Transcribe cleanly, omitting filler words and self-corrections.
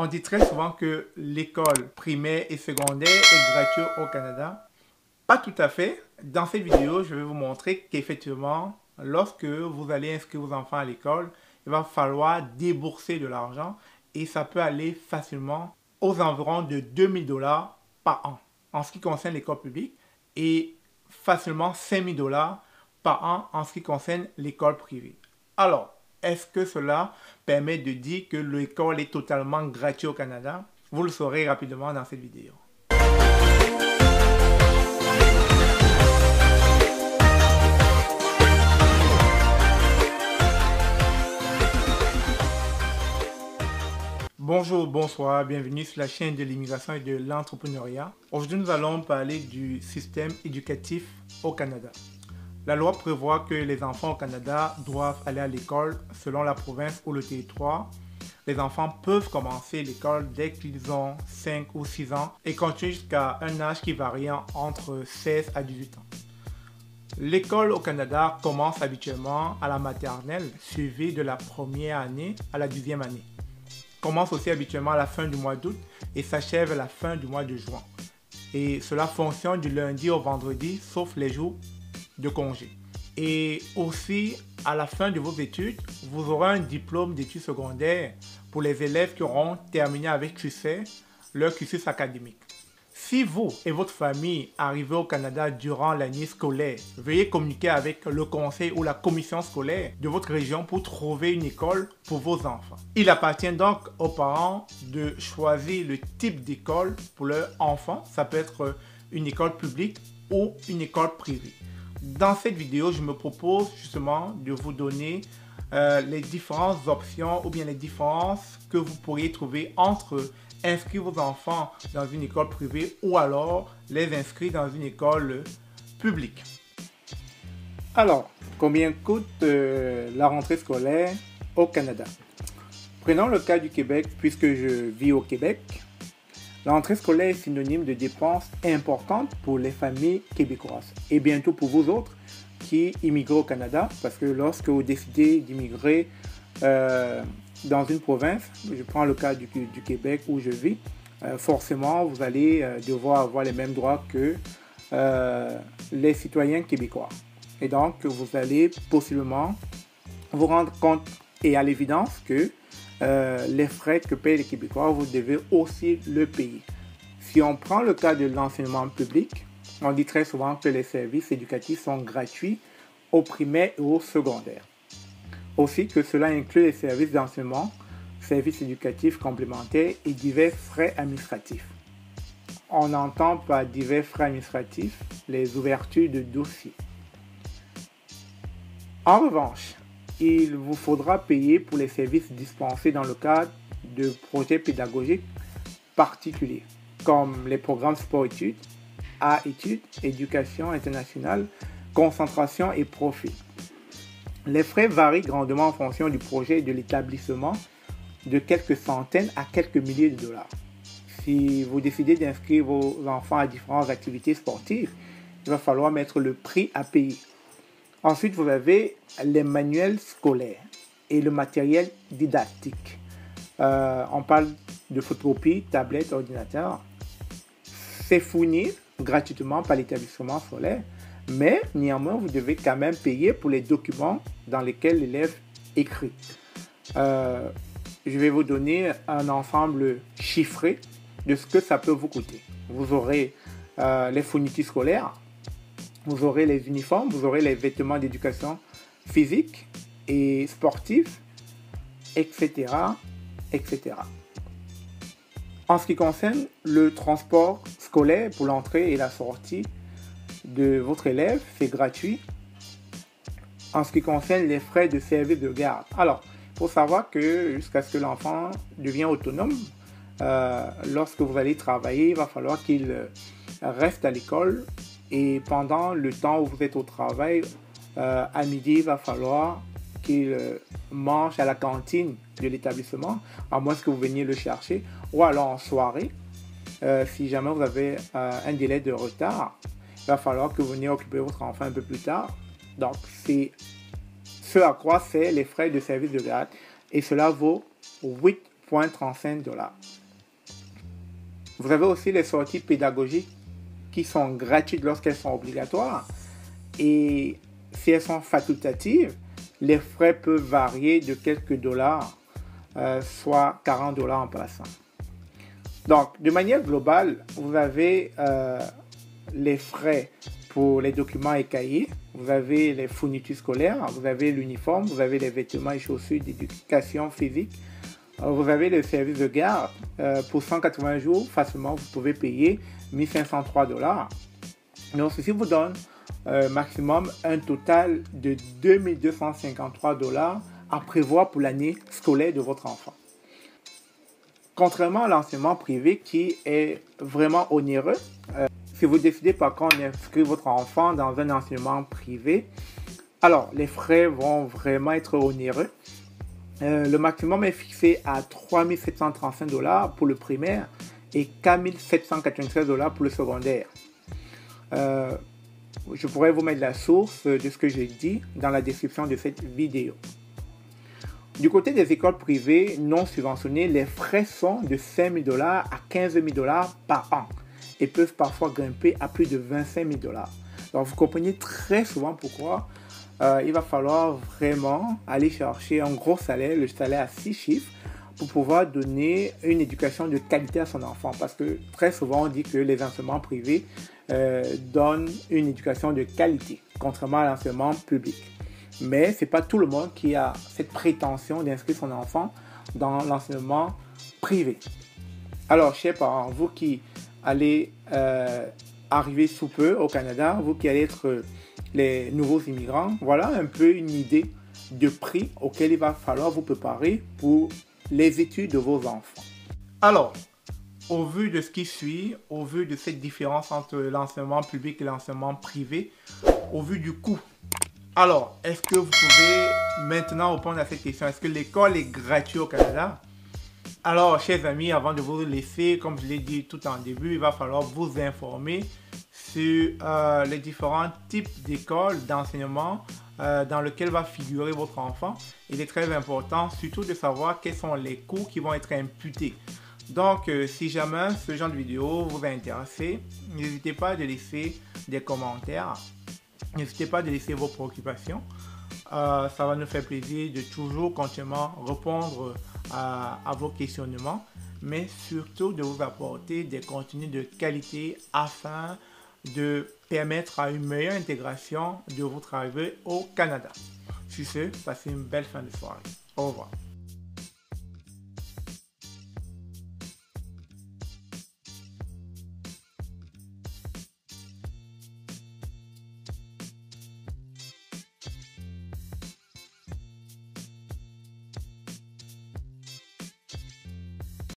On dit très souvent que l'école primaire et secondaire est gratuite au Canada. Pas tout à fait. Dans cette vidéo, je vais vous montrer qu'effectivement, lorsque vous allez inscrire vos enfants à l'école, il va falloir débourser de l'argent et ça peut aller facilement aux environs de 2000 $ par an en ce qui concerne l'école publique et facilement 5000 $ par an en ce qui concerne l'école privée. Alors, est-ce que cela permet de dire que l'école est totalement gratuite au Canada? Vous le saurez rapidement dans cette vidéo. Bonjour, bonsoir, bienvenue sur la chaîne de l'immigration et de l'entrepreneuriat. Aujourd'hui, nous allons parler du système éducatif au Canada. La loi prévoit que les enfants au Canada doivent aller à l'école selon la province ou le territoire. Les enfants peuvent commencer l'école dès qu'ils ont 5 ou 6 ans et continuer jusqu'à un âge qui varie entre 16 à 18 ans. L'école au Canada commence habituellement à la maternelle, suivie de la première année à la 10e année. Commence aussi habituellement à la fin du mois d'août et s'achève à la fin du mois de juin. Et cela fonctionne du lundi au vendredi, sauf les jours de congé. Et aussi, à la fin de vos études, vous aurez un diplôme d'études secondaires pour les élèves qui auront terminé avec succès leur cursus académique. Si vous et votre famille arrivez au Canada durant l'année scolaire, veuillez communiquer avec le conseil ou la commission scolaire de votre région pour trouver une école pour vos enfants. Il appartient donc aux parents de choisir le type d'école pour leurs enfants. Ça peut être une école publique ou une école privée. Dans cette vidéo, je me propose justement de vous donner les différentes options ou bien les différences que vous pourriez trouver entre inscrire vos enfants dans une école privée ou alors les inscrire dans une école publique. Alors, combien coûte la rentrée scolaire au Canada? Prenons le cas du Québec puisque je vis au Québec. La rentrée scolaire est synonyme de dépenses importantes pour les familles québécoises et bientôt pour vous autres qui immigrez au Canada, parce que lorsque vous décidez d'immigrer dans une province, je prends le cas du Québec où je vis, forcément vous allez devoir avoir les mêmes droits que les citoyens québécois. Et donc vous allez possiblement vous rendre compte et à l'évidence que les frais que payent les Québécois, vous devez aussi le payer. Si on prend le cas de l'enseignement public, on dit très souvent que les services éducatifs sont gratuits au primaire et au secondaire. Aussi que cela inclut les services d'enseignement, services éducatifs complémentaires et divers frais administratifs. On entend par divers frais administratifs les ouvertures de dossiers. En revanche, il vous faudra payer pour les services dispensés dans le cadre de projets pédagogiques particuliers, comme les programmes sport-études, art-études, éducation internationale, concentration et profit. Les frais varient grandement en fonction du projet et de l'établissement, de quelques centaines à quelques milliers de dollars. Si vous décidez d'inscrire vos enfants à différentes activités sportives, il va falloir mettre le prix à payer. Ensuite, vous avez les manuels scolaires et le matériel didactique. On parle de photocopie, tablette, ordinateur. C'est fourni gratuitement par l'établissement scolaire, mais néanmoins, vous devez quand même payer pour les documents dans lesquels l'élève écrit. Je vais vous donner un ensemble chiffré de ce que ça peut vous coûter. Vous aurez les fournitures scolaires, vous aurez les uniformes, vous aurez les vêtements d'éducation physique et sportifs, etc., etc. En ce qui concerne le transport scolaire pour l'entrée et la sortie de votre élève, c'est gratuit. En ce qui concerne les frais de service de garde, alors, il faut savoir que jusqu'à ce que l'enfant devienne autonome, lorsque vous allez travailler, il va falloir qu'il reste à l'école. Et pendant le temps où vous êtes au travail, à midi, il va falloir qu'il mange à la cantine de l'établissement, à moins que vous veniez le chercher, ou alors en soirée. Si jamais vous avez un délai de retard, il va falloir que vous veniez occuper votre enfant un peu plus tard. Donc, c'est ce à quoi c'est les frais de service de garde. Et cela vaut 8 $9,35. Vous avez aussi les sorties pédagogiques qui sont gratuites lorsqu'elles sont obligatoires. Et si elles sont facultatives, les frais peuvent varier de quelques dollars, soit $40 en passant. Donc, de manière globale, vous avez les frais pour les documents et cahiers, vous avez les fournitures scolaires, vous avez l'uniforme, vous avez les vêtements et chaussures d'éducation physique, vous avez le service de garde. Pour 180 jours, facilement, vous pouvez payer $1,503. Donc, ceci vous donne maximum un total de $2,253 à prévoir pour l'année scolaire de votre enfant. Contrairement à l'enseignement privé qui est vraiment onéreux, si vous décidez par contre d'inscrire votre enfant dans un enseignement privé, alors les frais vont vraiment être onéreux. Le maximum est fixé à $3,735 pour le primaire et $4,793 pour le secondaire. Je pourrais vous mettre la source de ce que j'ai dit dans la description de cette vidéo. Du côté des écoles privées non subventionnées, les frais sont de $5,000 à $15,000 par an et peuvent parfois grimper à plus de $25,000. Donc vous comprenez très souvent pourquoi il va falloir vraiment aller chercher un gros salaire, le salaire à 6 chiffres, pour pouvoir donner une éducation de qualité à son enfant. Parce que très souvent on dit que les enseignements privés donnent une éducation de qualité, contrairement à l'enseignement public. Mais ce n'est pas tout le monde qui a cette prétention d'inscrire son enfant dans l'enseignement privé. Alors, chers parents, vous qui allez arriver sous peu au Canada, vous qui allez être les nouveaux immigrants, voilà un peu une idée de prix auquel il va falloir vous préparer pour les études de vos enfants. Alors, au vu de ce qui suit, au vu de cette différence entre l'enseignement public et l'enseignement privé, au vu du coût, alors, est-ce que vous pouvez maintenant répondre à cette question? Est-ce que l'école est gratuite au Canada? Alors, chers amis, avant de vous laisser, comme je l'ai dit tout en début, il va falloir vous informer sur les différents types d'écoles d'enseignement dans lesquelles va figurer votre enfant. Il est très important surtout de savoir quels sont les coûts qui vont être imputés. Donc, si jamais ce genre de vidéo vous a intéressé, n'hésitez pas à laisser des commentaires. N'hésitez pas à laisser vos préoccupations. Ça va nous faire plaisir de toujours continuellement répondre à vos questionnements, mais surtout de vous apporter des contenus de qualité afin de permettre à une meilleure intégration de votre arrivée au Canada. Sur ce, passez une belle fin de soirée. Au revoir.